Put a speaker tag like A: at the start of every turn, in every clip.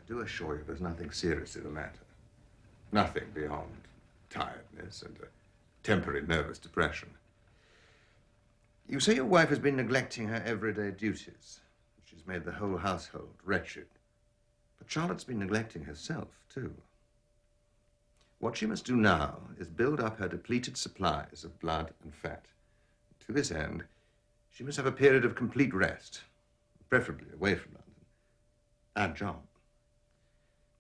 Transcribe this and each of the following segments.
A: do assure you there's nothing seriously the matter. Nothing beyond tiredness and a temporary nervous depression. You say your wife has been neglecting her everyday duties. She's made the whole household wretched. But Charlotte's been neglecting herself, too. What she must do now is build up her depleted supplies of blood and fat. To this end, she must have a period of complete rest, preferably away from London. And John.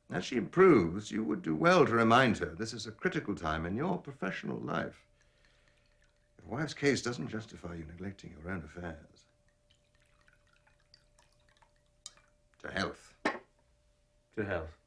A: As she improves, you would do well to remind her this is a critical time in your professional life. Your wife's case doesn't justify you neglecting your own affairs. To health.
B: To health.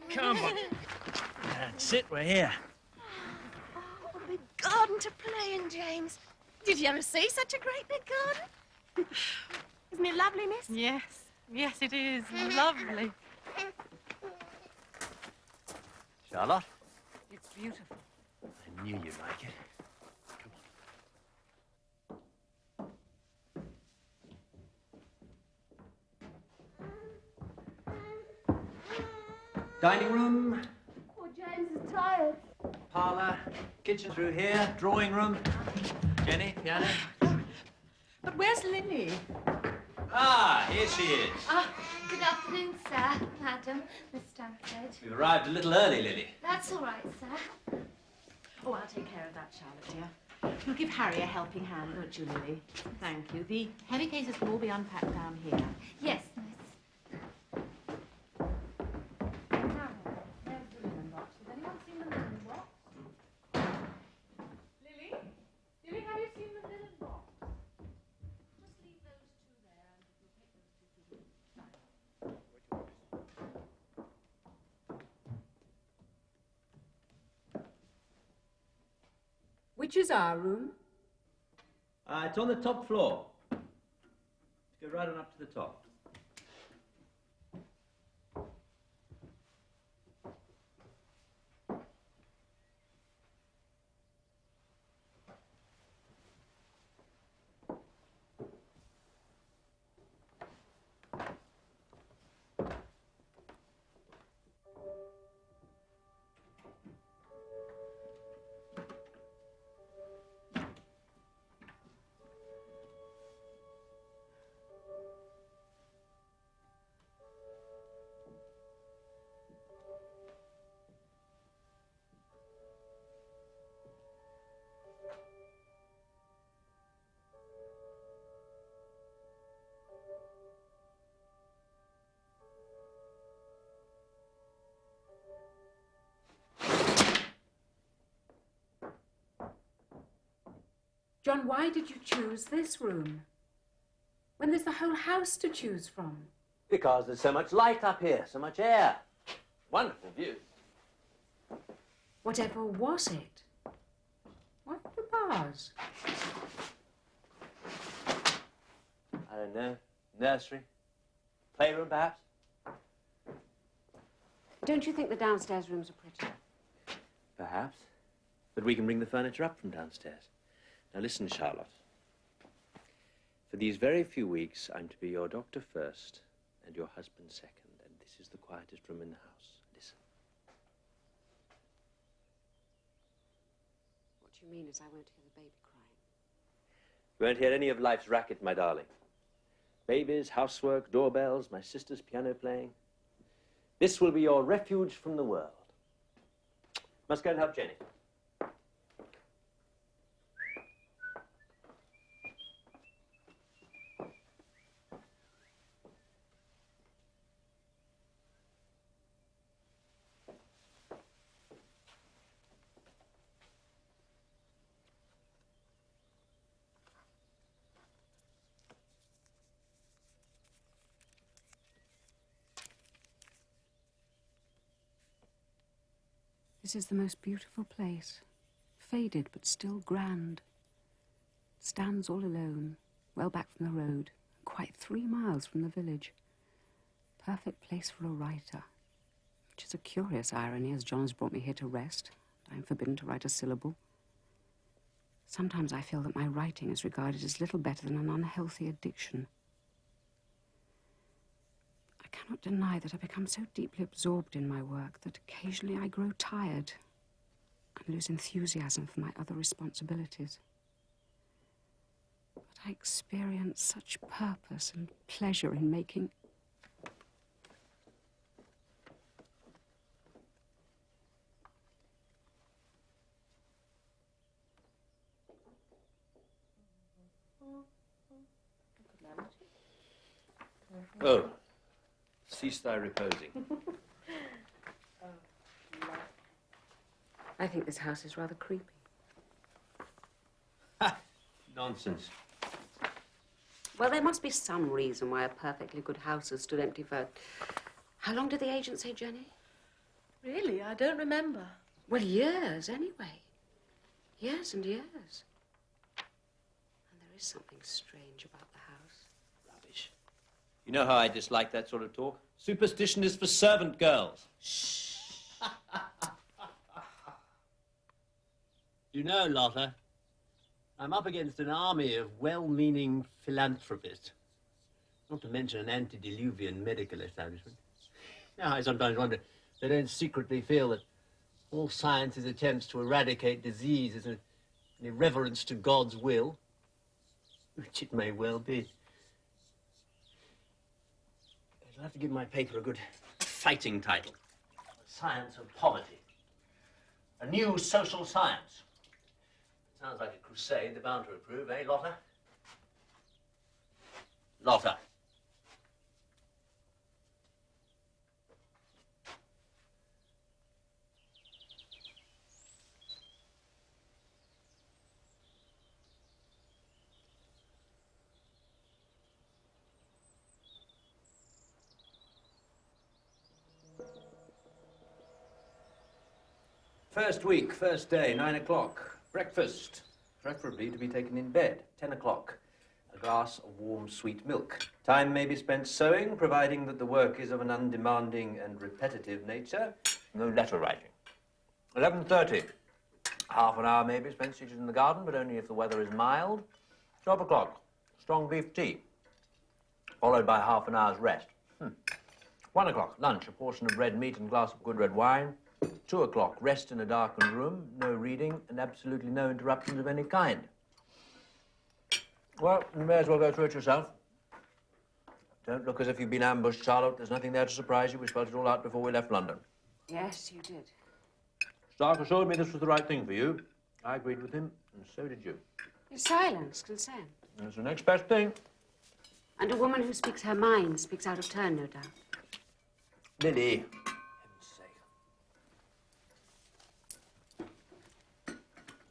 C: Come on. That's it, we're here.
D: Oh, a big garden to play in, James. Did you ever see such a great big garden? Isn't it lovely, miss?
E: Yes, yes, it is. Lovely.
C: Charlotte?
E: It's beautiful.
C: I knew you'd like it. Dining room,
D: Poor James is tired.
C: parlour, kitchen through here, drawing room. Jenny, piano.
E: But where's Lily?
C: Ah, here she is.
D: Good afternoon, sir, madam, Miss Stamford.
C: We've arrived a little early, Lily.
D: That's all right, sir.
E: Oh, I'll take care of that, Charlotte, dear. You'll give Harry a helping hand, won't you, Lily? Thank you. The heavy cases can all be unpacked down here.
D: Yes, miss.
F: Which is our room?
C: It's on the top floor. Go right on up to the top.
F: John, why did you choose this room? When there's the whole house to choose from.
B: Because there's so much light up here, so much air. Wonderful view.
F: Whatever was it? What were the bars?
B: I don't know. Nursery? Playroom, perhaps?
G: Don't you think the downstairs rooms are prettier?
B: Perhaps. But we can bring the furniture up from downstairs. Now listen, Charlotte. For these very few weeks, I'm to be your doctor first and your husband second. And this is the quietest room in the house. Listen.
G: What you mean is I won't hear the baby crying.
B: You won't hear any of life's racket, my darling. Babies, housework, doorbells, my sister's piano playing. This will be your refuge from the world. Must go and help Jenny.
G: This is the most beautiful place. Faded, but still grand. It stands all alone, well back from the road, quite 3 miles from the village. Perfect place for a writer. Which is a curious irony, as John has brought me here to rest. I am forbidden to write a syllable. Sometimes I feel that my writing is regarded as little better than an unhealthy addiction. I cannot deny that I become so deeply absorbed in my work that occasionally I grow tired and lose enthusiasm for my other responsibilities. But I experience such purpose and pleasure in making...
B: Oh, cease thy reposing.
G: I think this house is rather creepy.
B: Nonsense.
G: Well, there must be some reason why a perfectly good house has stood empty for... How long did the agent say, Jenny?
D: Really? I don't remember.
G: Well, years, anyway. Years and years. And there is something strange about the house.
B: Rubbish. You know how I dislike that sort of talk? Superstition is for servant girls.
C: You know, Lotta, I'm up against an army of well-meaning philanthropists. Not to mention an antediluvian medical establishment. Now, I sometimes wonder if they don't secretly feel that all science's attempts to eradicate disease is an irreverence to God's will, which it may well be. I'll have to give my paper a good fighting title. The Science of Poverty. A new social science. Sounds like a crusade they're bound to approve, eh, Lotta? Lotta.
B: First week, first day, 9 o'clock. Breakfast, preferably to be taken in bed, 10 o'clock. A glass of warm, sweet milk. Time may be spent sewing, providing that the work is of an undemanding and repetitive nature. No letter writing. 11:30. Half an hour may be spent seated in the garden, but only if the weather is mild. 12 o'clock. Strong beef tea. Followed by half an hour's rest. 1 o'clock. Lunch. A portion of red meat and a glass of good red wine. 2 o'clock, rest in a darkened room, no reading, and absolutely no interruptions of any kind. Well, you may as well go through it yourself. Don't look as if you've been ambushed, Charlotte. There's nothing there to surprise you. We spelled it all out before we left London.
G: Yes, you did.
B: Stark assured me this was the right thing for you. I agreed with him, and so did you.
G: It's silence, consent.
B: It's the next best thing.
G: And a woman who speaks her mind speaks out of turn, no doubt.
B: Lily.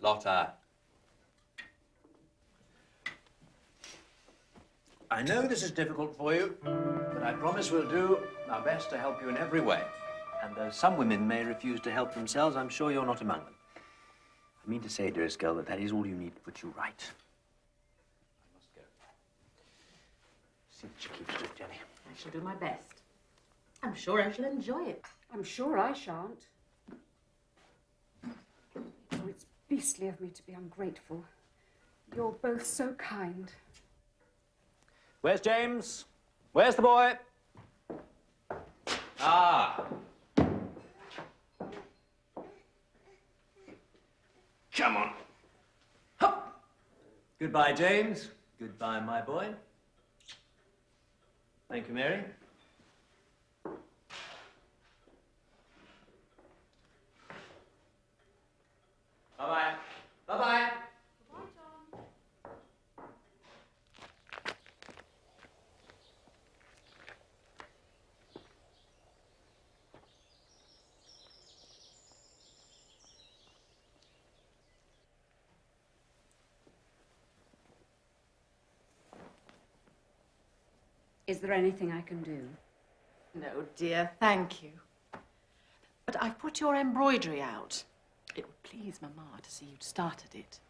B: Lotta. I know this is difficult for you, but I promise we'll do our best to help you in every way. And though some women may refuse to help themselves, I'm sure you're not among them. I mean to say, dearest girl, that is all you need to put you right. I must go. See that she keeps to it, Jenny.
E: I shall do my best. I'm sure I shall enjoy it.
F: I'm sure I shan't. Oh, it's beastly of me to be ungrateful. You're both so kind.
B: Where's James? Where's the boy? Ah. Come on. Goodbye, James. Goodbye, my boy. Thank you, Mary. Bye-bye. Bye-bye.
G: Is there anything I can do?
E: No, dear, thank you. But I've put your embroidery out. It would please Mamma to see you'd started it.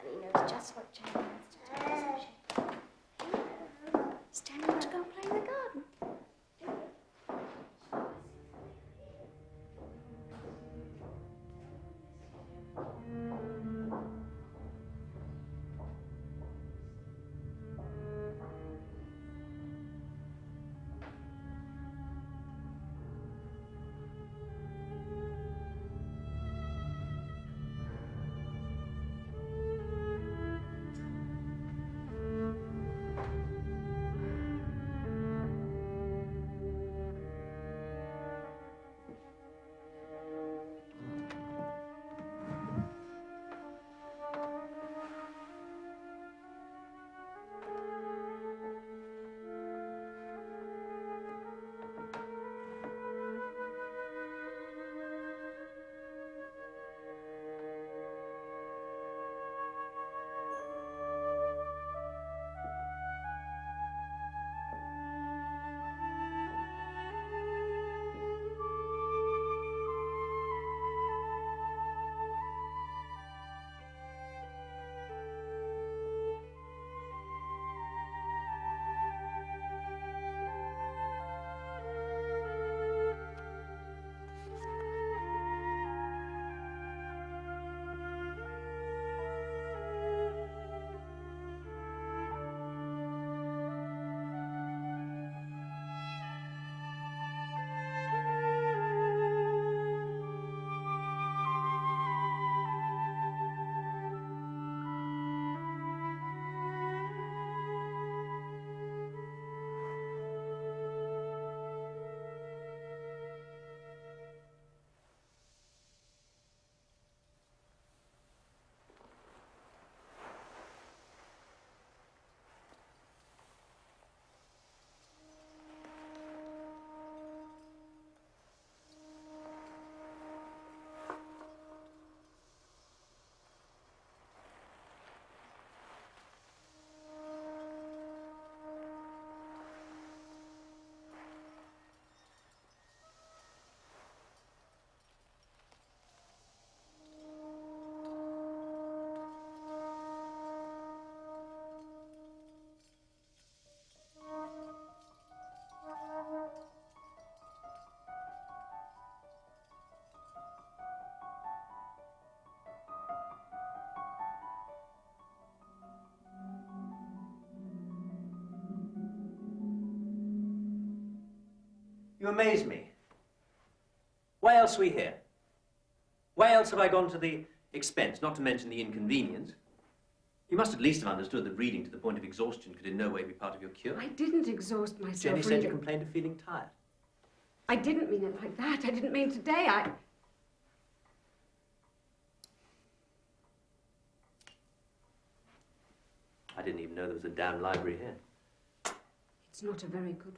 H: And he knows just what Jane wants to do, doesn't she? Stanley wants to go and play in the garden.
B: You amaze me. Why else are we here? Why else have I gone to the expense, not to mention the inconvenience? You must at least have understood that reading to the point of exhaustion could in no way be part of your cure.
G: I didn't exhaust myself
B: Jenny said
G: reading.
B: you complained of feeling tired.
G: I didn't mean it like that. I didn't mean today.
B: I didn't even know there was a damn library here.
G: It's not a very good one.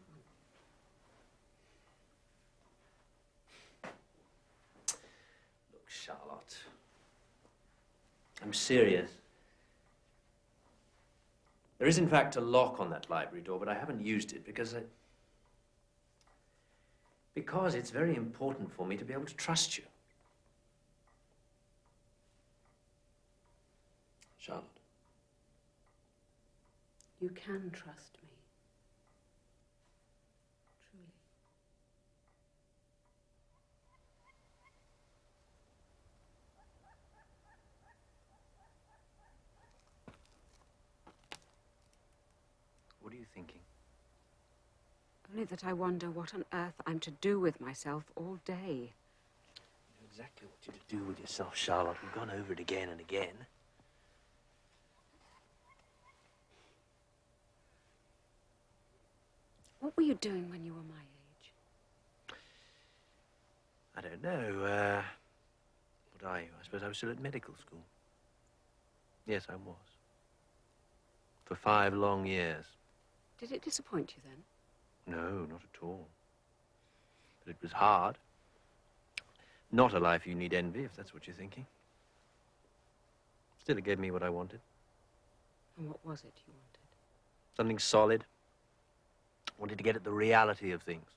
B: Look, Charlotte. I'm serious. There is, in fact, a lock on that library door, but I haven't used it because it's very important for me to be able to trust you. Charlotte.
G: You can trust me. Truly.
B: What are you thinking?
G: Only that I wonder what on earth I'm to do with myself all day.
B: You know exactly what you're to do with yourself, Charlotte. We've gone over it again and again.
G: What were you doing when you were my age?
B: I don't know. What are you? I suppose I was still at medical school. Yes, I was. For 5 long years.
G: Did it disappoint you then?
B: No, not at all. But it was hard. Not a life you need envy, if that's what you're thinking. Still, it gave me what I wanted.
G: And what was it you wanted?
B: Something solid. Wanted to get at the reality of things.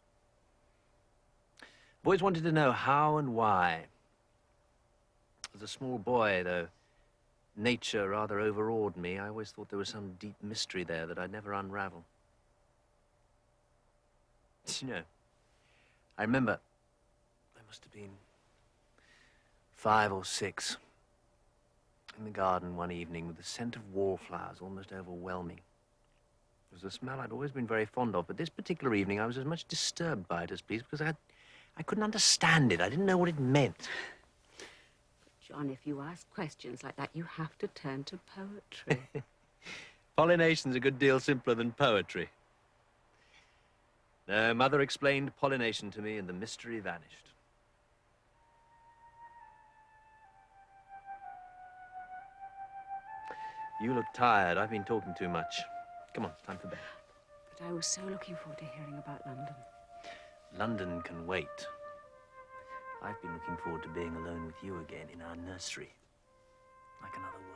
B: I've always wanted to know how and why. As a small boy, though nature rather overawed me, I always thought there was some deep mystery there that I'd never unravel. You know, I remember I must have been 5 or 6 in the garden one evening with the scent of wallflowers almost overwhelming. It was a smell I'd always been very fond of, but this particular evening I was as much disturbed by it as pleased because I couldn't understand it. I didn't know what it meant.
G: John, if you ask questions like that, you have to turn to poetry.
B: Pollination's a good deal simpler than poetry. No, Mother explained pollination to me and the mystery vanished. You look tired. I've been talking too much. Come on, it's time for bed.
G: But I was so looking forward to hearing about London.
B: London can wait. I've been looking forward to being alone with you again in our nursery. Like another world.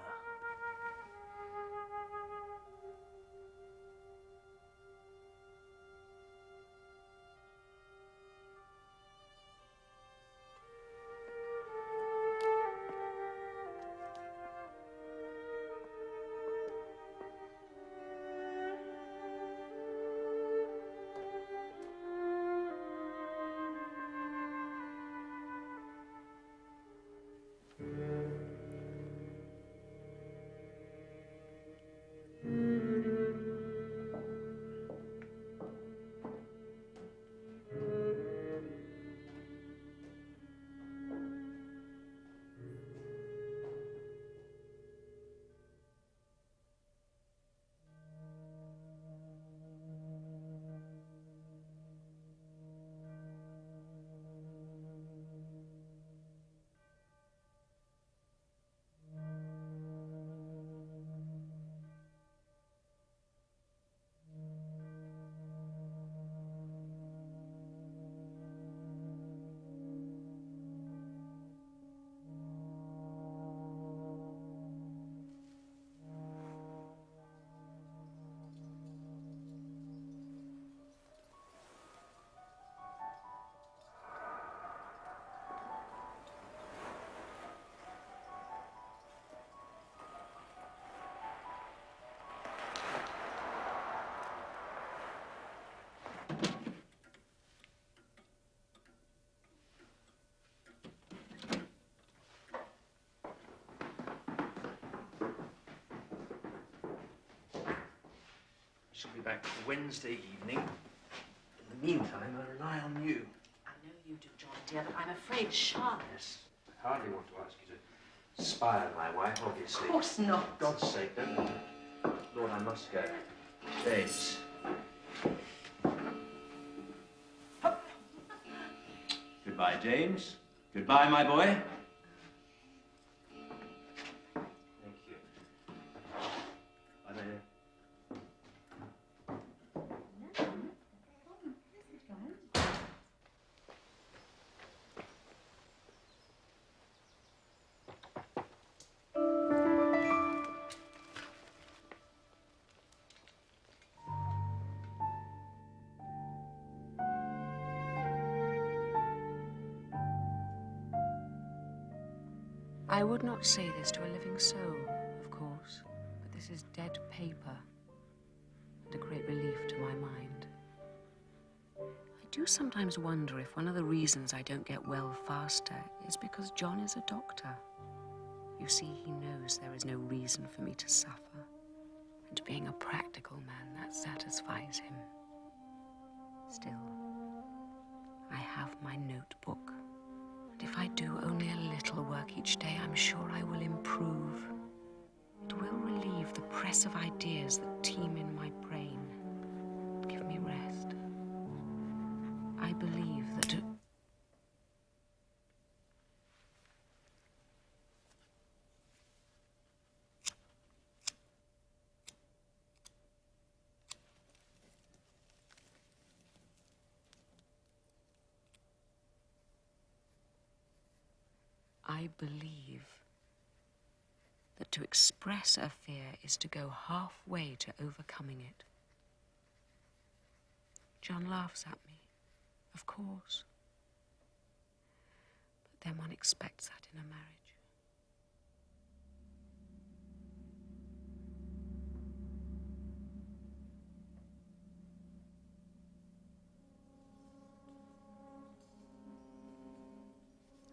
B: She'll be back Wednesday evening. In the meantime, I rely on you.
E: I know you do, John, dear, but I'm afraid Charlotte...
B: Yes, I hardly want to ask you to spy on my wife, obviously.
E: Of course not.
B: For God's sake, don't. Lord, I must go. James. Goodbye, James. Goodbye, my boy. Thank you. Bye, my dear.
G: I would not say this to a living soul, of course, but this is dead paper and a great relief to my mind. I do sometimes wonder if one of the reasons I don't get well faster is because John is a doctor. You see, he knows there is no reason for me to suffer. And being a practical man, that satisfies him. Still, I have my notebook. And if I do only a little work each day, I'm sure I will improve. It will relieve the press of ideas that teem in my brain and give me rest. I believe that I believe that to express a fear is to go halfway to overcoming it. John laughs at me, of course. But then one expects that in a marriage.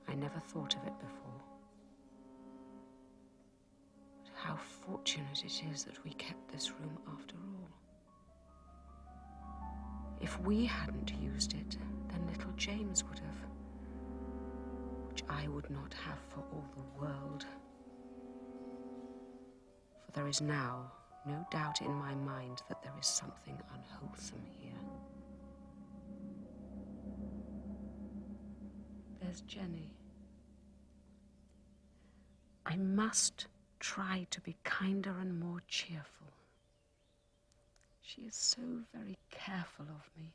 G: I never thought of it before. But how fortunate it is that we kept this room after all. If we hadn't used it, then little James would have. Which I would not have for all the world. For there is now no doubt in my mind that there is something unwholesome here. There's Jenny. I must try to be kinder and more cheerful. She is so very careful of me.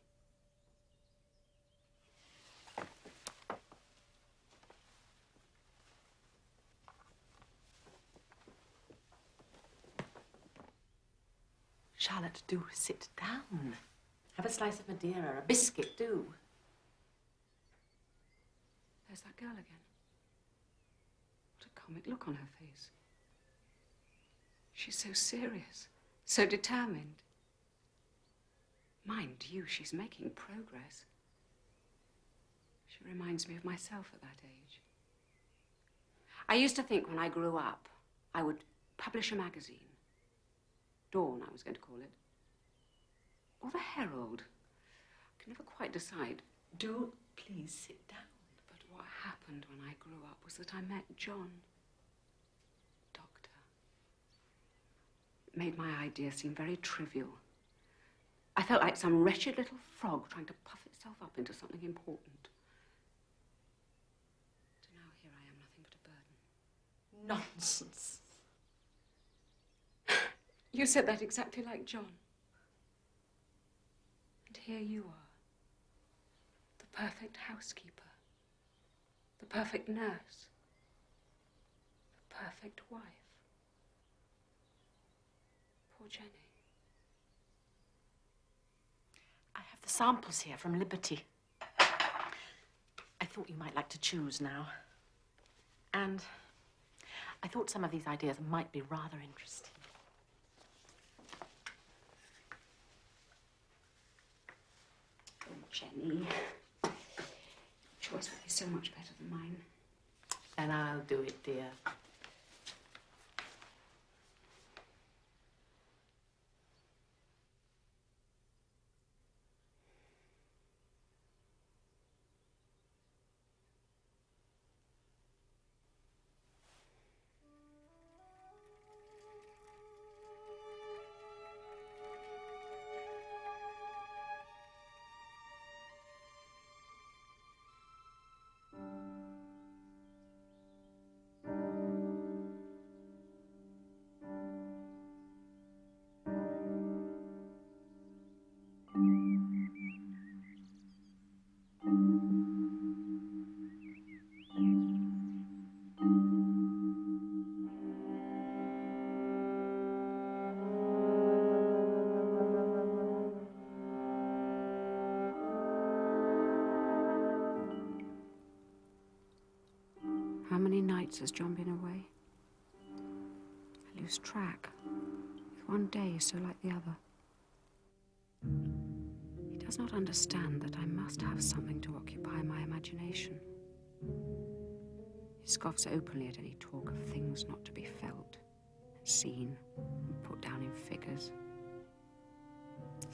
E: Charlotte, do sit down. Have a slice of Madeira, a biscuit, do.
G: There's that girl again. What a comic look on her face. She's so serious, so determined. Mind you, she's making progress. She reminds me of myself at that age. I used to think when I grew up, I would publish a magazine. Dawn, I was going to call it. Or the Herald. I can never quite decide.
E: Do please sit down.
G: But what happened when I grew up was that I met John. Doctor. It made my idea seem very trivial. I felt like some wretched little frog trying to puff itself up into something important. So now here I am, nothing but a burden.
E: Nonsense.
G: You said that exactly like John. And here you are. The perfect housekeeper. The perfect nurse. The perfect wife. Poor Jenny.
E: I have the samples here from Liberty. I thought you might like to choose now. And I thought some of these ideas might be rather interesting.
G: Oh, Jenny. Your choice would be so much better than mine.
E: Then I'll do it, dear.
G: How many nights has John been away? I lose track. With one day so like the other. He does not understand that I must have something to occupy my imagination. He scoffs openly at any talk of things not to be felt, seen, and put down in figures.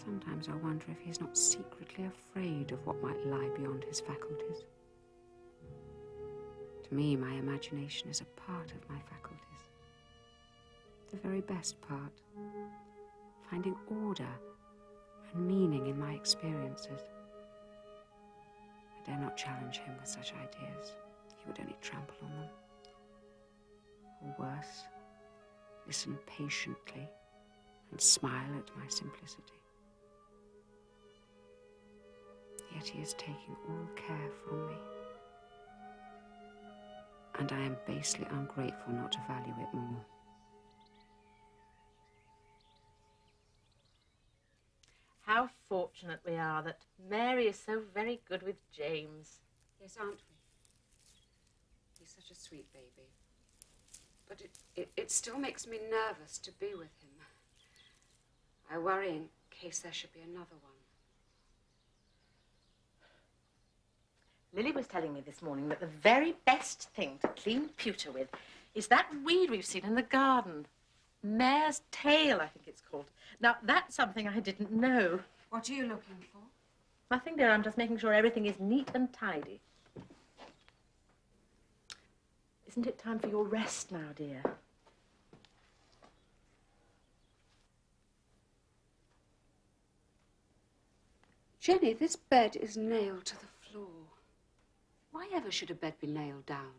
G: Sometimes I wonder if he's not secretly afraid of what might lie beyond his faculties. To me, my imagination is a part of my faculties. The very best part. Finding order and meaning in my experiences. I dare not challenge him with such ideas. He would only trample on them. Or worse, listen patiently and smile at my simplicity. Yet he is taking all care from me. And I am basely ungrateful not to value it more.
E: How fortunate we are that Mary is so very good with James.
G: Yes, aren't we? He's such a sweet baby. But it still makes me nervous to be with him. I worry in case there should be another one.
E: Lily was telling me this morning that the very best thing to clean pewter with is that weed we've seen in the garden. Mare's tail, I think it's called. Now, that's something I didn't know.
G: What are you looking for?
E: Nothing, dear. I'm just making sure everything is neat and tidy. Isn't it time for your rest now, dear?
G: Jenny, this bed is nailed to the floor. Why ever should a bed be nailed down?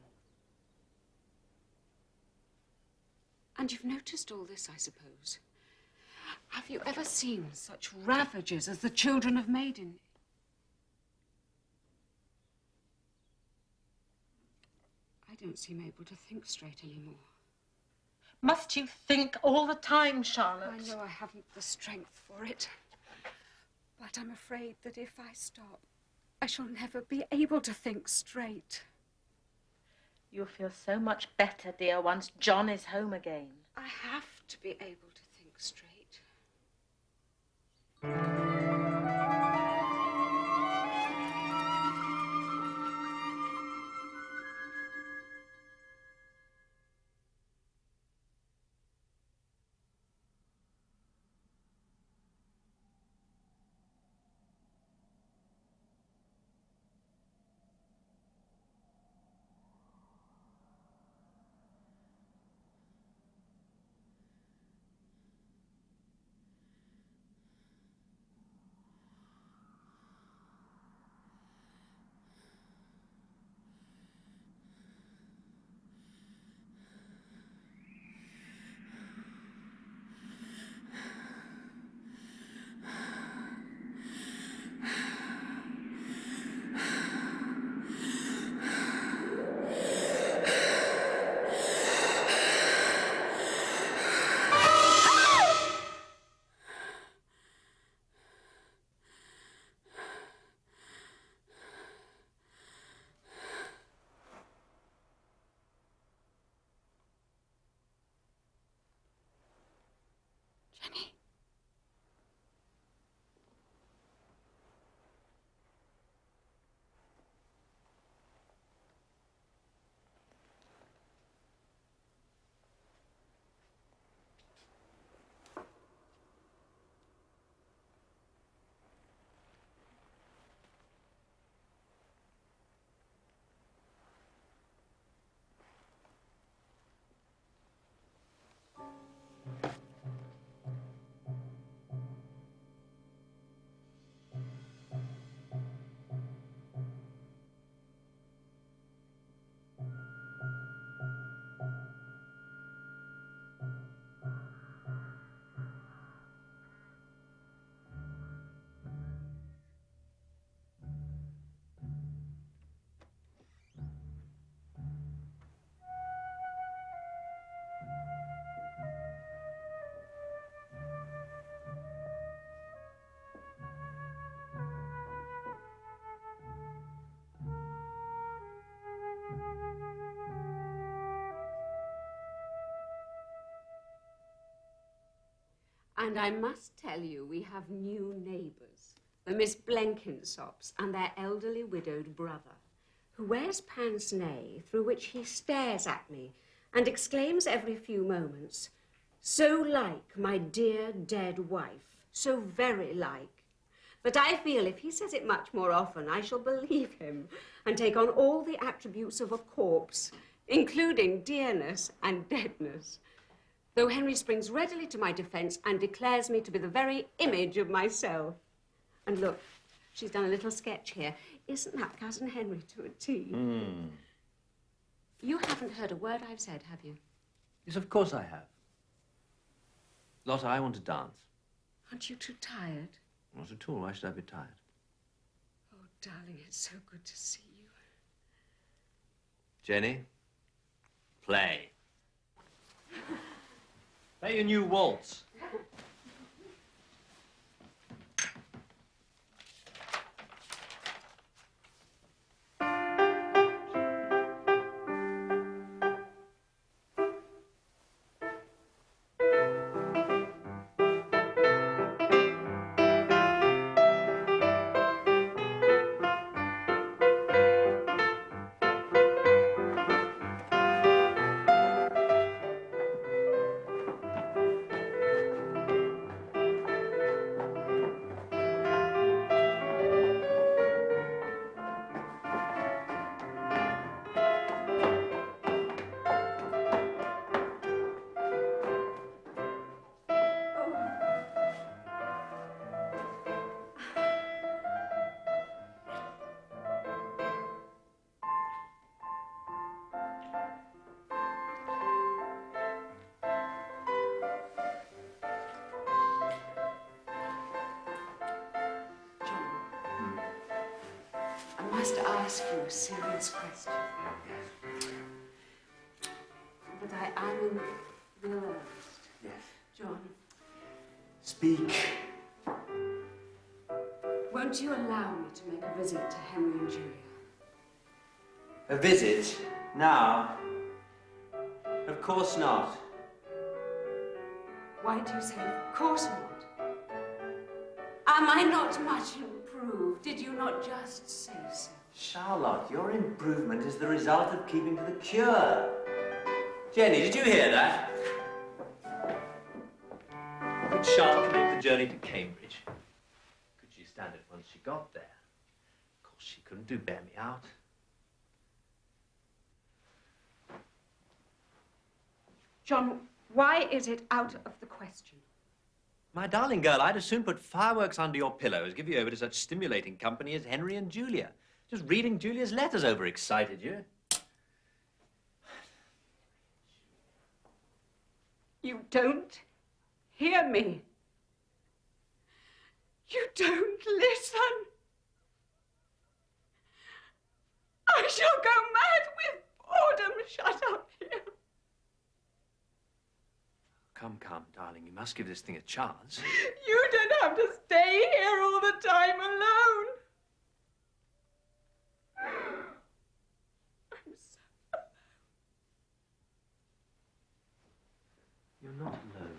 G: And you've noticed all this, I suppose. Have you ever seen such ravages as the children have made in... I don't seem able to think straight anymore.
E: Must you think all the time, Charlotte?
G: I know I haven't the strength for it. But I'm afraid that if I stop, I shall never be able to think straight.
E: You'll feel so much better, dear, once John is home again.
G: I have to be able to think straight. Jenny? And I must tell you, we have new neighbours, the Miss Blenkinsops and their elderly widowed brother, who wears pince-nez through which he stares at me and exclaims every few moments, "So like my dear dead wife,
I: so very like, that I feel if he says it much more often, I shall believe him and take on all the attributes of a corpse, including dearness and deadness. Though Henry springs readily to my defense and declares me to be the very image of myself. And look, she's done a little sketch here. Isn't that Cousin Henry to a T? You haven't heard a word I've said, have you?
B: Yes, of course I have. Lotta, I want to dance.
I: Aren't you too tired?
B: Not at all. Why should I be tired?
I: Oh, darling, it's so good to see you.
B: Jenny, play. Play your new waltz.
I: I must ask you a serious question. But I am in real earnest.
B: Yes.
I: John,
B: Speak.
I: won't you allow me to make a visit to Henry and Julia?
B: A visit? Now? Of course not.
I: Why do you say, of course not? Am I not much improved? Did you not just say so?
B: Charlotte, your improvement is the result of keeping to the cure. Jenny, did you hear that? Could Charlotte make the journey to Cambridge? Could she stand it once she got there? Of course, she couldn't do bear me out.
I: John, why is it out of the question?
B: My darling girl, I'd as soon put fireworks under your pillow as give you over to such stimulating company as Henry and Julia. Just reading Julia's letters overexcited you.
I: You don't hear me. You don't listen. I shall go mad with boredom. Shut up here.
B: Come, darling, you must give this thing a chance.
I: You don't have to stay here all the time alone. I'm so alone.
B: You're not alone.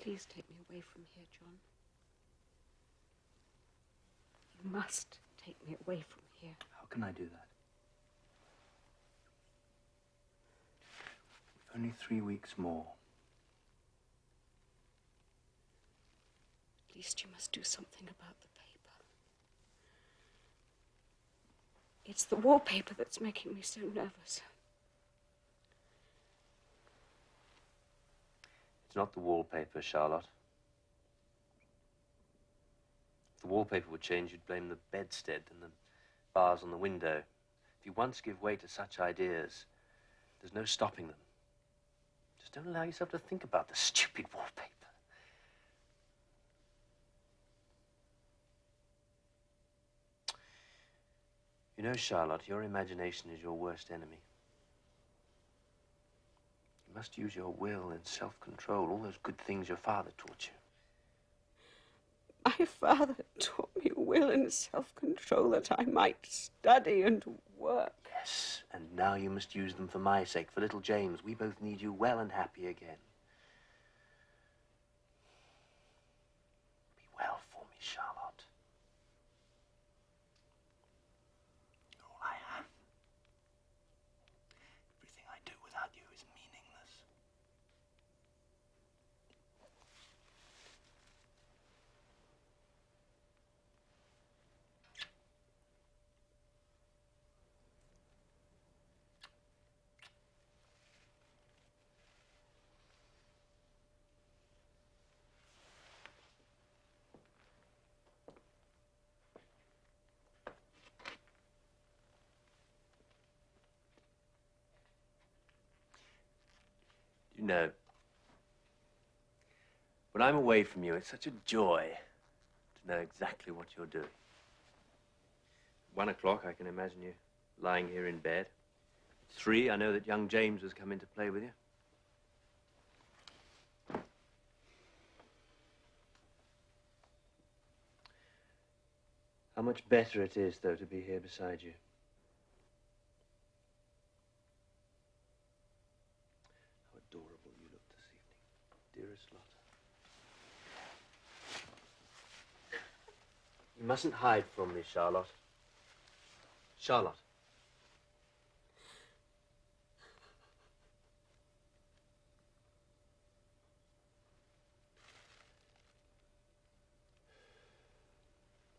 I: Please take me away from here, John. You must take me away from here.
B: How can I do that? Only 3 weeks more.
I: At least you must do something about the paper. It's the wallpaper that's making me so nervous.
B: It's not the wallpaper, Charlotte. If the wallpaper would change, you'd blame the bedstead and the bars on the window. If you once give way to such ideas, there's no stopping them. Just don't allow yourself to think about the stupid wallpaper. You know, Charlotte, your imagination is your worst enemy. You must use your will and self-control, all those good things your father taught you.
I: My father taught me will and self-control that I might study and work.
B: Yes, and now you must use them for my sake, for little James. We both need you well and happy again. Be well for me, Charlotte. You're all I have. Everything I do without you is meaningless. You know, when I'm away from you, it's such a joy to know exactly what you're doing. 1 o'clock, I can imagine you lying here in bed. 3, I know that young James has come in to play with you. How much better it is, though, to be here beside you. How adorable you look this evening, dearest Lotta. You mustn't hide from me, Charlotte. Charlotte.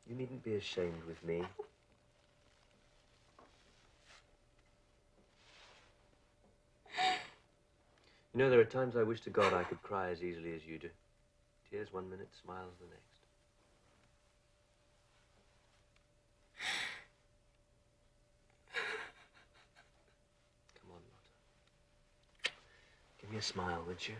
B: You needn't be ashamed with me. You know, there are times I wish to God I could cry as easily as you do. Tears 1 minute, smiles the next. Come on, Lotta. Give me a smile, would you?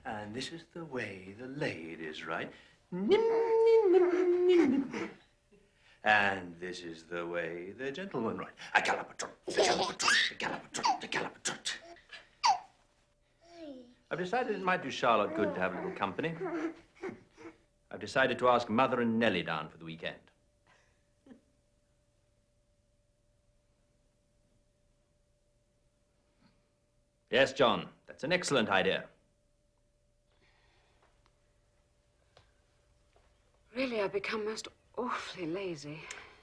B: And this is the way the ladies write. And this is the way the gentlemen write. A gallop a trot, a gallop a trot, a gallop a trot, a gallop a trot. I've decided it might do Charlotte good to have a little company. I've decided to ask Mother and Nellie down for the weekend. Yes, John, that's an excellent idea.
G: Really, I've become most awfully lazy.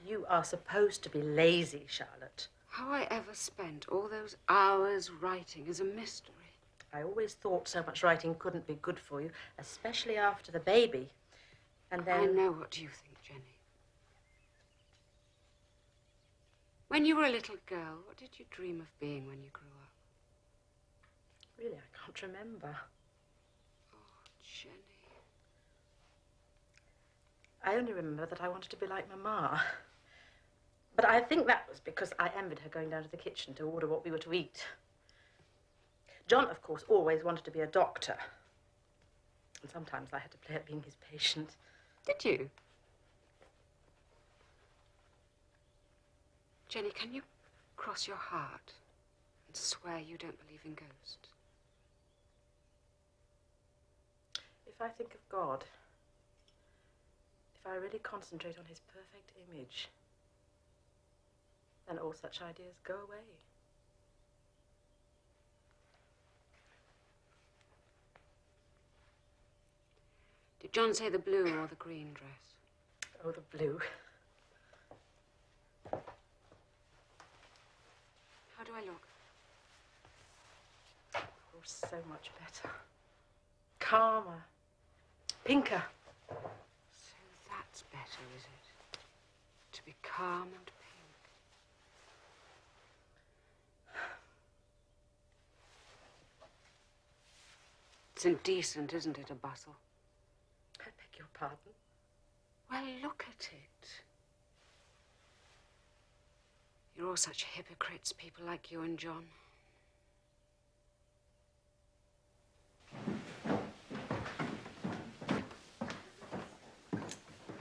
E: You are supposed to be lazy, Charlotte.
G: How I ever spent all those hours writing is a mystery.
E: I always thought so much writing couldn't be good for you, especially after the baby. And then...
G: I know what you think, Jenny. When you were a little girl, what did you dream of being when you grew up?
E: Really, I can't remember.
G: Oh, Jenny.
E: I only remember that I wanted to be like Mamma. But I think that was because I envied her going down to the kitchen to order what we were to eat. John, of course, always wanted to be a doctor. And sometimes I had to play at being his patient.
G: Did you? Jenny, can you cross your heart and swear you don't believe in ghosts?
E: If I think of God, If I really concentrate on his perfect image, then all such ideas go away.
I: Did John say the blue or the green dress?
E: Oh, the blue.
I: How do I look?
E: Oh, so much better. Calmer. Pinker.
I: So that's better, is it? To be calm and pink. It's indecent, isn't it, a bustle?
E: I beg your pardon?
I: Well, look at it. You're all such hypocrites, people like you and John.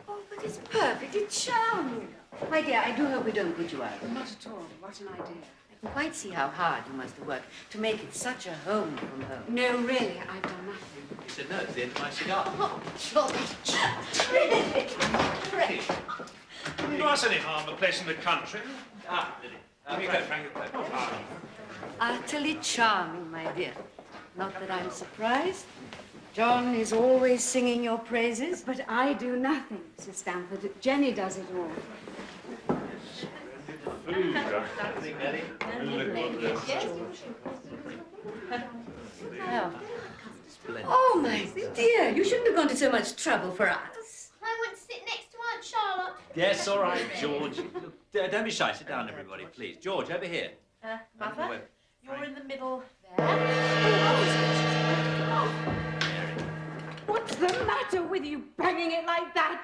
J: Oh, but it's perfectly charming. My dear, I do hope we don't put you out.
I: Not at all. What an idea.
J: I can quite see how hard you must have worked to make it such a home from home.
I: No, really, I've done nothing.
B: He said, no, it's the end of my cigar.
J: Oh, George. Really?
K: Wouldn't do us any harm, a place in the country.
B: Ah, Lily. Here you go, Frank. Your coat.
J: Utterly charming, my dear. Not that I'm surprised. John is always singing your praises.
I: But I do nothing, Mrs. Stamford. Jenny does it all.
K: Food.
J: Oh, my dear, you shouldn't have gone to so much trouble for us.
H: I want to sit next to Aunt Charlotte.
B: Yes, all right, George. Look, don't be shy. Sit down, everybody, please. George, over here.
E: Mother, you're in the middle
I: What's the matter with you banging it like that?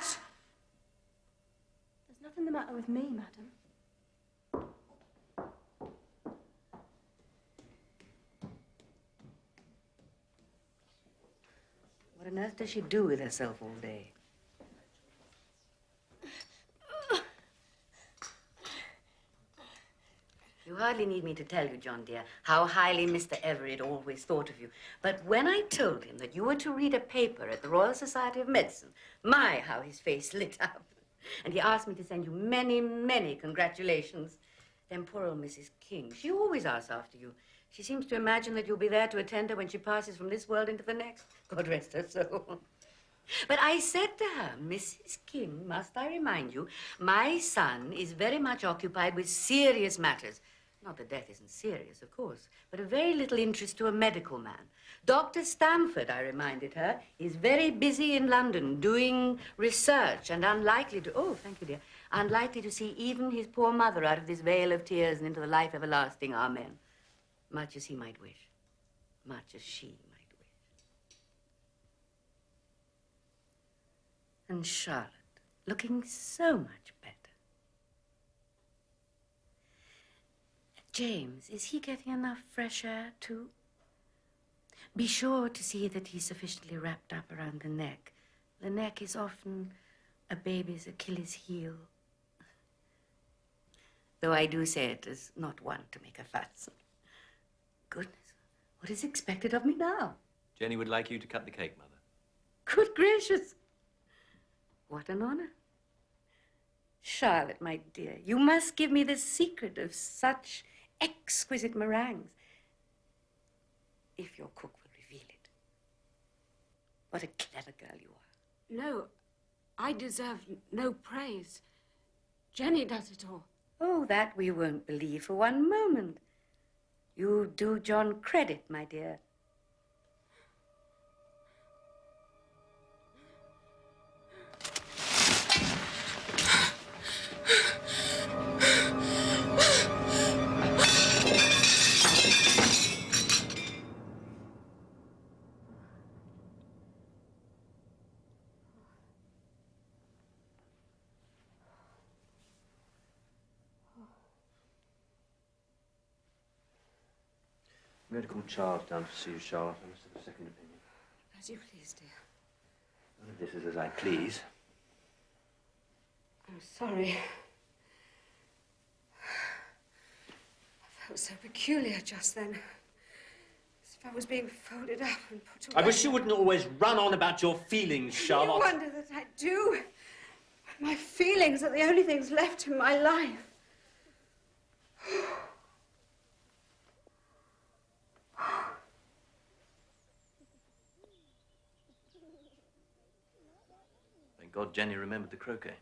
D: There's nothing the matter with me, madam.
J: What on earth does she do with herself all day? You hardly need me to tell you, John dear, how highly Mr. Everett always thought of you. But when I told him that you were to read a paper at the Royal Society of Medicine, my, how his face lit up. And he asked me to send you many, many congratulations. Then poor old Mrs. King, she always asks after you. She seems to imagine that you'll be there to attend her when she passes from this world into the next. God rest her soul. But I said to her, Mrs. King, must I remind you, my son is very much occupied with serious matters. Not that death isn't serious, of course, but of very little interest to a medical man. Dr. Stamford, I reminded her, is very busy in London doing research and unlikely to, oh, thank you, dear, unlikely to see even his poor mother out of this vale of tears and into the life everlasting, amen. Much as he might wish, much as she might wish. And Charlotte, looking so much better. James, is he getting enough fresh air, too? Be sure to see that he's sufficiently wrapped up around the neck. The neck is often a baby's Achilles heel. Though I do say it as not one to make a fuss. Goodness, what is expected of me now?
B: Jenny would like you to cut the cake, Mother.
J: Good gracious. What an honor. Charlotte, my dear, you must give me the secret of such exquisite meringues. If your cook will reveal it. What a clever girl you are.
I: No, I deserve no praise. Jenny does it all.
J: Oh, that we won't believe for one moment. You do John credit, my dear.
B: I'm going to call Charles down to see you, Charlotte. I must have a second opinion.
I: As you please, dear.
B: None of this is as I please.
I: I'm sorry. I felt so peculiar just then. As if I was being folded up and put away.
C: I wish you wouldn't always run on about your feelings, Charlotte.
I: You wonder that I do. My feelings are the only things left in my life.
B: Thank God Jenny remembered the croquet.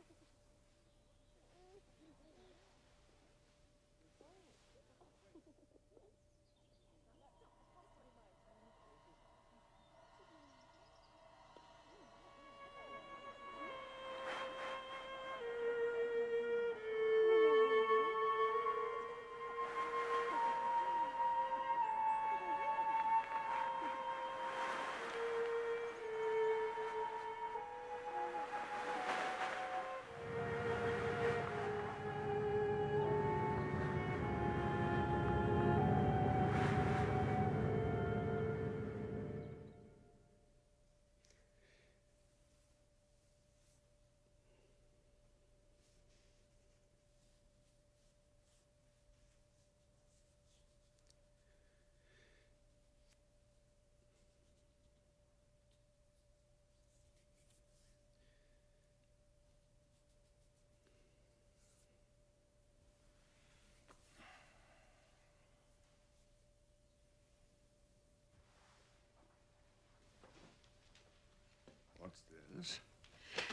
A: What's this?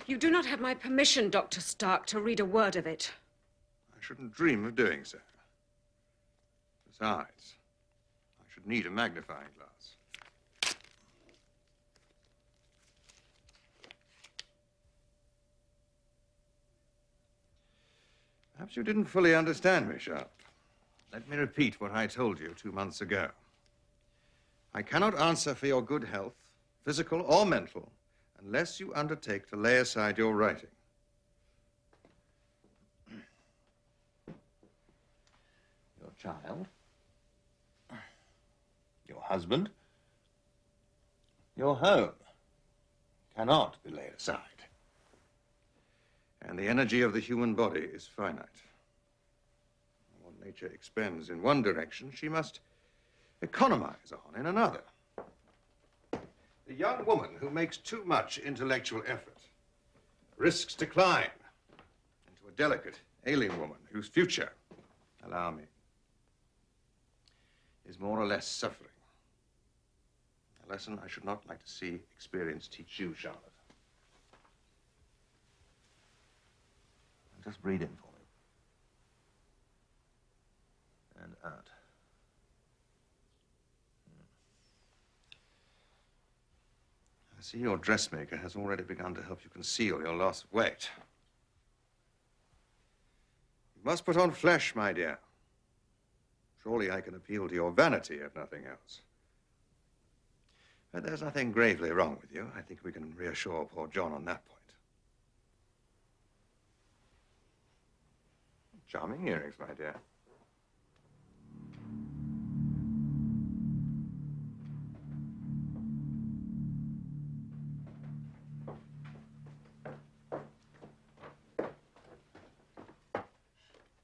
I: You do not have my permission, Dr. Stark, to read a word of it.
A: I shouldn't dream of doing so. Besides, I should need a magnifying glass. Perhaps you didn't fully understand me, Sharp. Let me repeat what I told you 2 months ago. I cannot answer for your good health, physical or mental, unless you undertake to lay aside your writing. Your child, your husband, your home cannot be laid aside. And the energy of the human body is finite. What nature expends in one direction, she must economize on in another. The young woman who makes too much intellectual effort risks decline into a delicate, ailing woman whose future, allow me, is more or less suffering. A lesson I should not like to see experience teach you, Charlotte. Just breathe in for me. And out. I see your dressmaker has already begun to help you conceal your loss of weight. You must put on flesh, my dear. Surely I can appeal to your vanity, if nothing else. But there's nothing gravely wrong with you. I think we can reassure poor John on that point. Charming earrings, my dear.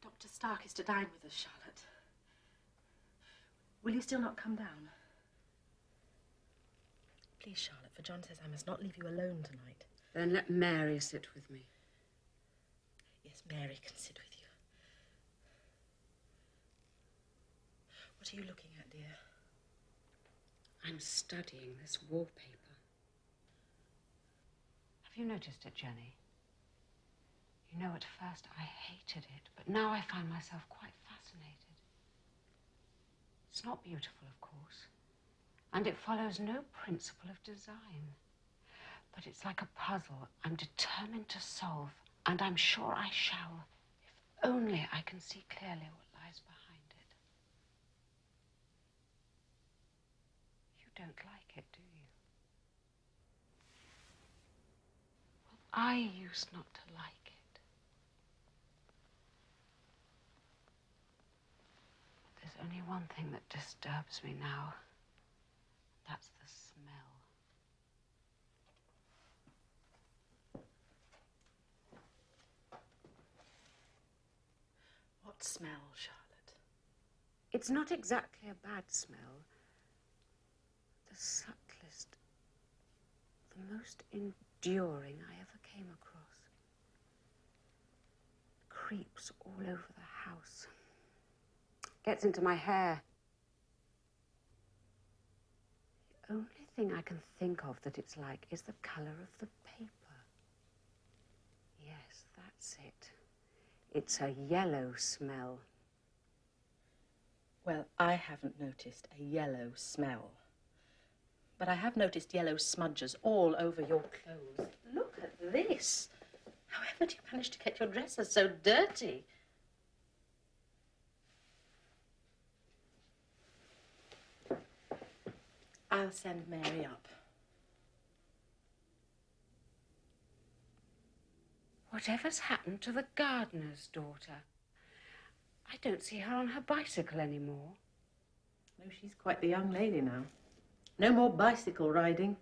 E: Dr. Stark is to dine with us, Charlotte. Will you still not come down? Please, Charlotte, for John says I must not leave you alone tonight.
I: Then let Mary sit with me.
E: Yes, Mary can sit with you. What are you looking at, dear?
I: I'm studying this wallpaper.
G: Have you noticed it, Jenny? You know, at first I hated it, but now I find myself quite fascinated. It's not beautiful, of course, and it follows no principle of design. But it's like a puzzle I'm determined to solve, and I'm sure I shall, if only I can see clearly what lies behind it. You don't like it, do you? Well, I used not to like it. There's only one thing that disturbs me now. That's the smell.
E: What smell, Charlotte?
I: It's not exactly a bad smell. The subtlest, the most enduring I ever came across. creeps all over the house. Gets into my hair. The only thing I can think of that it's like is the colour of the paper. Yes, that's it. It's a yellow smell.
E: Well, I haven't noticed a yellow smell. But I have noticed yellow smudges all over your clothes. Look at this. However do you manage to get your dresses so dirty? I'll send Mary up.
I: Whatever's happened to the gardener's daughter? I don't see her on her bicycle anymore.
E: No, she's quite the young lady now. No more bicycle riding.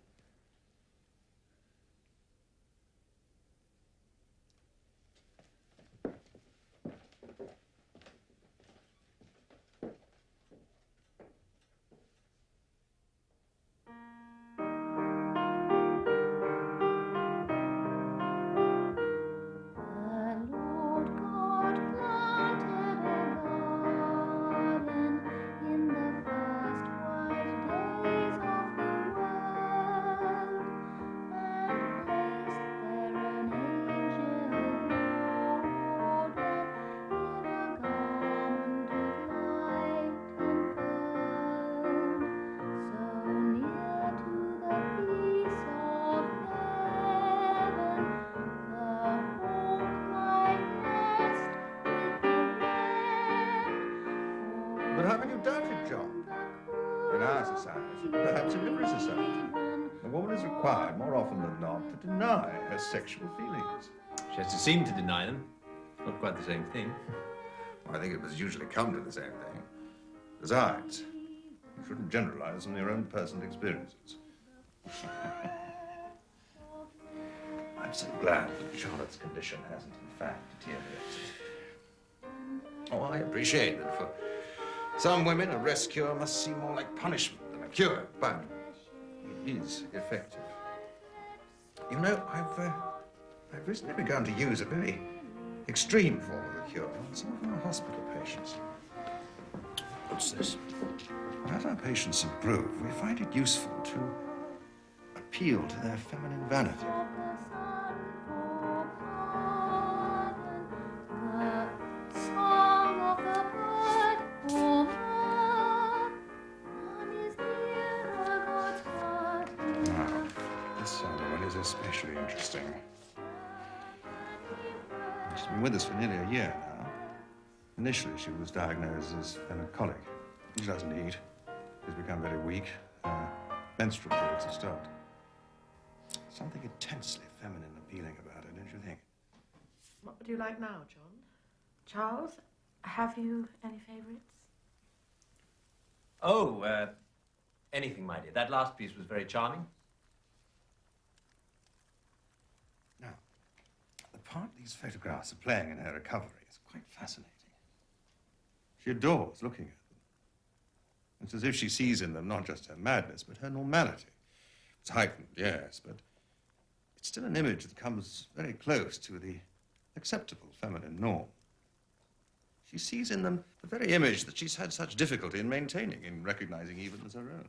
A: But haven't you doubted, John? In our society, perhaps in every society, a woman is required more often than not to deny her sexual feelings.
B: She has to seem to deny them. Not quite the same thing.
A: Well, I think it must usually come to the same thing. Besides, you shouldn't generalize on your own personal experiences. I'm so glad that Charlotte's condition hasn't, in fact, deteriorated. Oh, I appreciate that for some women, a rest cure must seem more like punishment than a cure, but it is effective. You know, I've recently begun to use a very extreme form of the cure on some of our hospital patients. What's this? As our patients improve, we find it useful to appeal to their feminine vanity. This young woman is especially interesting. She's been with us for nearly a year now. Initially, she was diagnosed as melancholic. She doesn't eat. She's become very weak. Menstrual periods have stopped. Something intensely feminine appealing about her, don't you think?
E: What would you like now, John? Charles, have you any favourites?
B: Oh, anything, my dear. That last piece was very charming.
A: Now, the part these photographs are playing in her recovery is quite fascinating. She adores looking at them. It's as if she sees in them not just her madness, but her normality. It's heightened, yes, but it's still an image that comes very close to the acceptable feminine norm. She sees in them the very image that she's had such difficulty in maintaining, in recognizing even as her own.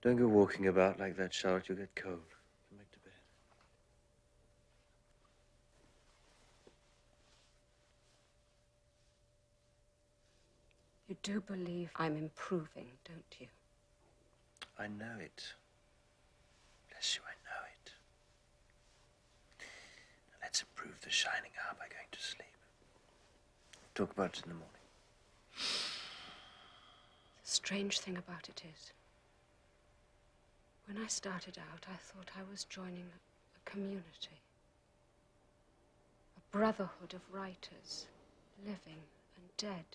B: Don't go walking about like that, Charlotte. You'll get cold. Come back to bed.
I: You do believe I'm improving, don't you?
B: I know it. Bless you, I know it. Now let's improve the shining hour by going to sleep. Talk about it in the morning.
I: The strange thing about it is, when I started out, I thought I was joining a community. A brotherhood of writers, living and dead.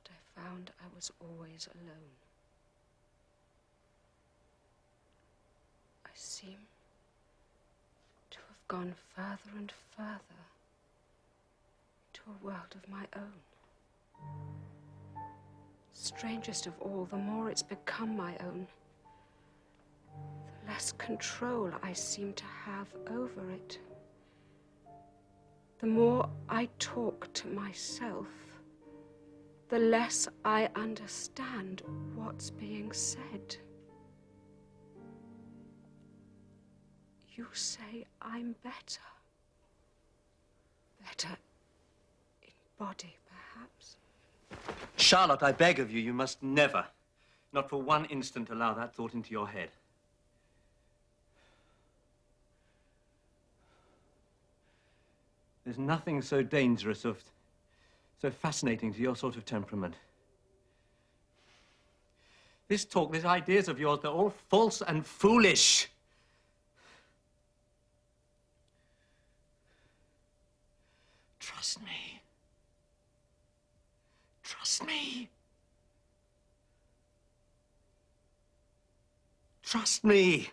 I: But I found I was always alone. I seem to have gone further and further into a world of my own. Strangest of all, the more it's become my own, the less control I seem to have over it. The more I talk to myself, the less I understand what's being said. You say I'm better. Better in body, perhaps.
C: Charlotte, I beg of you, you must never, not for one instant, allow that thought into your head. There's nothing so dangerous or so fascinating to your sort of temperament. This talk, these ideas of yours, they're all false and foolish. Trust me. Trust me. Trust me.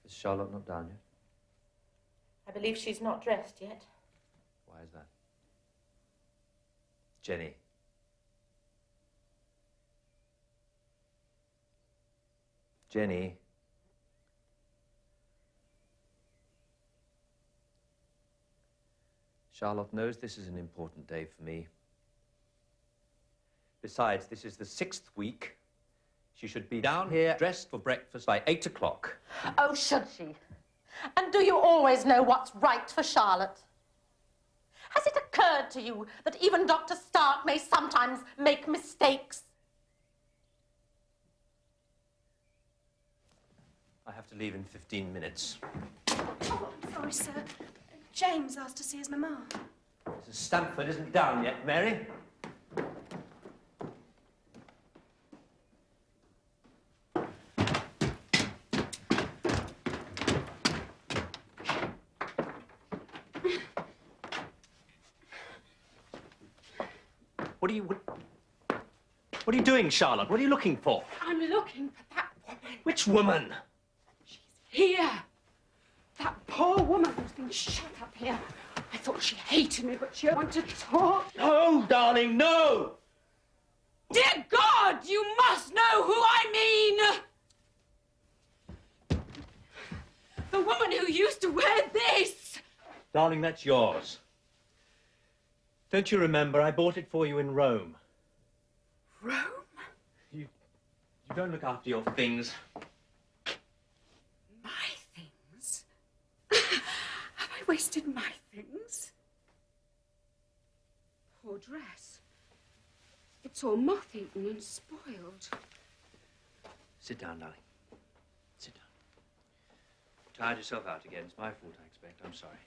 B: Is Charlotte not down yet?
E: I believe she's not dressed yet.
B: Why is that? Jenny. Jenny. Charlotte knows this is an important day for me. Besides, this is the 6th week. She should be down here dressed for breakfast by 8 o'clock.
E: Oh, should she? And do you always know what's right for Charlotte? Has it occurred to you that even Dr. Stark may sometimes make mistakes?
B: I have to leave in 15 minutes.
D: Oh, I'm sorry, sir. James asked to see his mamma.
B: Mrs. Stamford isn't down yet, Mary. What are you doing, Charlotte? What are you looking for?
F: I'm looking for that woman.
B: Which woman?
F: Here. That poor woman who's been shut up here. I thought she hated me, but she wanted to talk.
B: No, darling, no!
F: Dear God, you must know who I mean! The woman who used to wear this!
B: Darling, that's yours. Don't you remember? I bought it for you in Rome.
F: Rome?
B: You don't look after your things.
F: My things? Have I wasted my things? Poor dress. It's all moth-eaten and spoiled.
B: Sit down, darling. Sit down. You tired yourself out again. It's my fault, I expect. I'm sorry.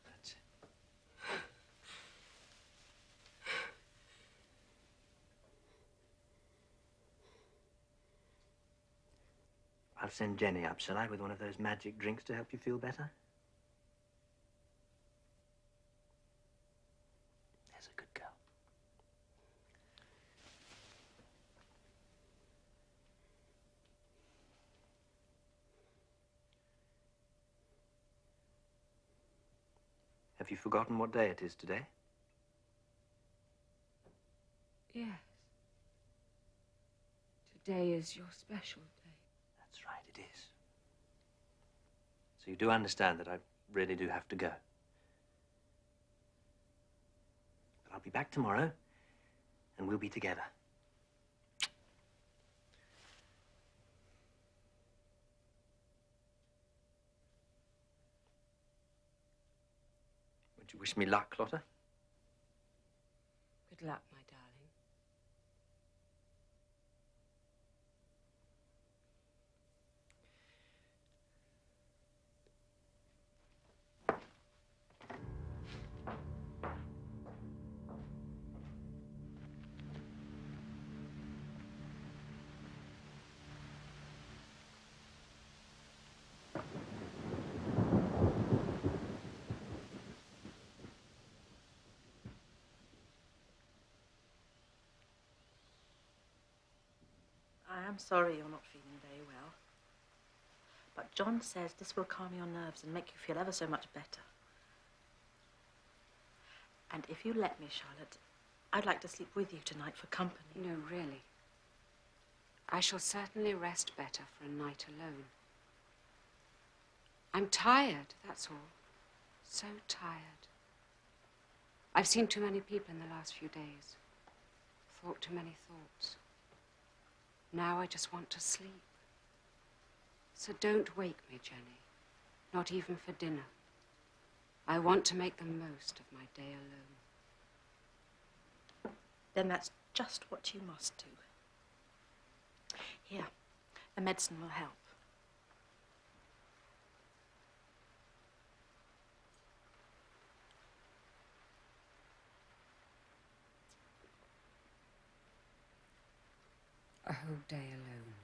B: That's it. I'll send Jenny up, shall I, with one of those magic drinks to help you feel better? There's a good girl. Have you forgotten what day it is today?
F: Yes. Today is your special day.
B: That's right, it is. So you do understand that I really do have to go. But I'll be back tomorrow, and we'll be together. Would you wish me luck, Lotta?
F: Good luck, my darling.
E: I am sorry you're not feeling very well. But John says this will calm your nerves and make you feel ever so much better. And if you let me, Charlotte, I'd like to sleep with you tonight for company.
G: No, really. I shall certainly rest better for a night alone. I'm tired, that's all. So tired. I've seen too many people in the last few days. Thought too many thoughts. Now I just want to sleep. So don't wake me, Jenny. Not even for dinner. I want to make the most of my day alone.
E: Then that's just what you must do. Here, the medicine will help.
G: A whole day alone.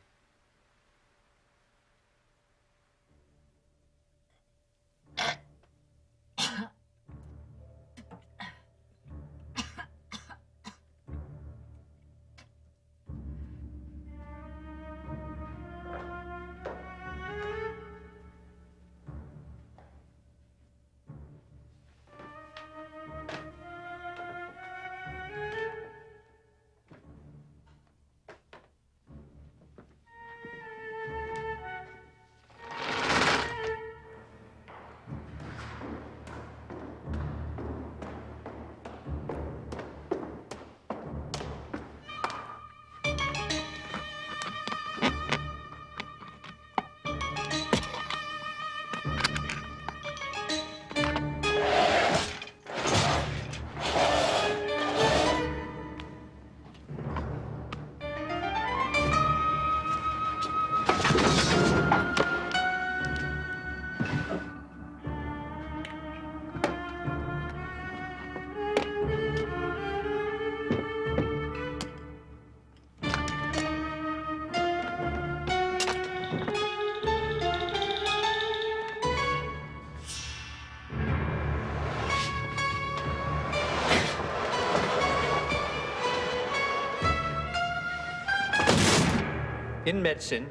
B: In medicine,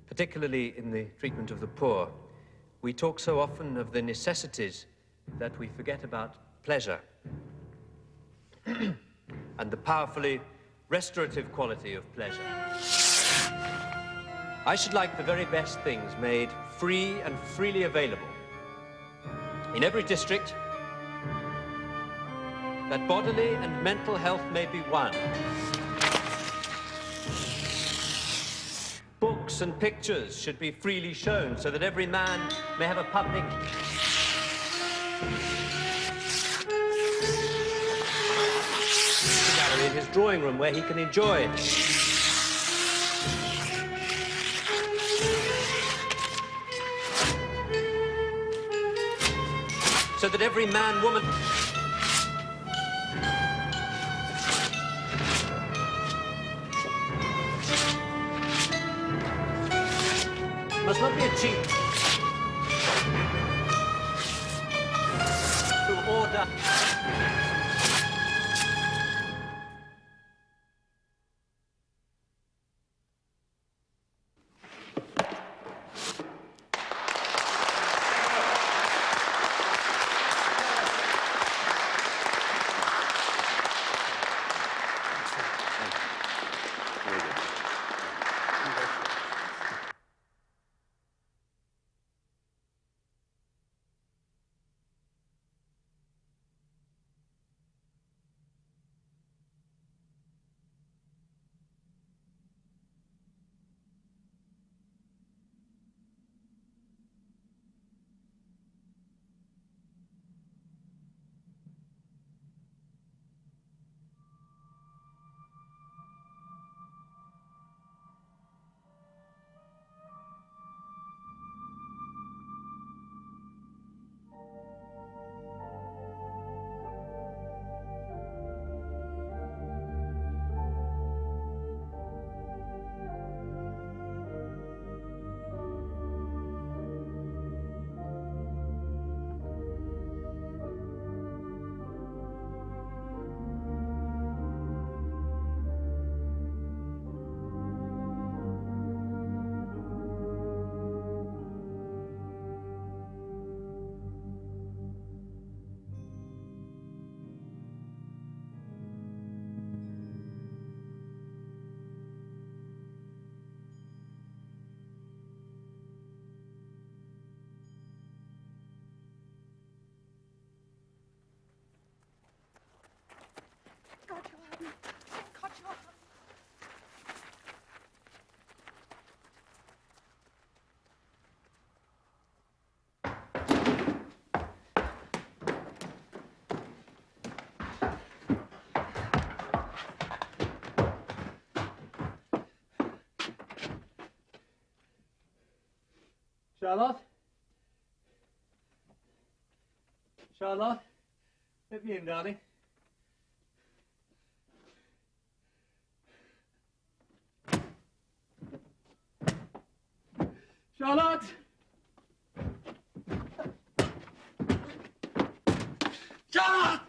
B: particularly in the treatment of the poor, we talk so often of the necessities that we forget about pleasure and the powerfully restorative quality of pleasure. I should like the very best things made free and freely available in every district, that bodily and mental health may be one. Books and pictures should be freely shown so that every man may have a public gallery in his drawing room where he can enjoy it. So that every man, woman, must not be achieved through order.
D: God, you haven't. Thank God you haven't.
C: Charlotte? Charlotte? Let me in, darling. Charlotte! Charlotte!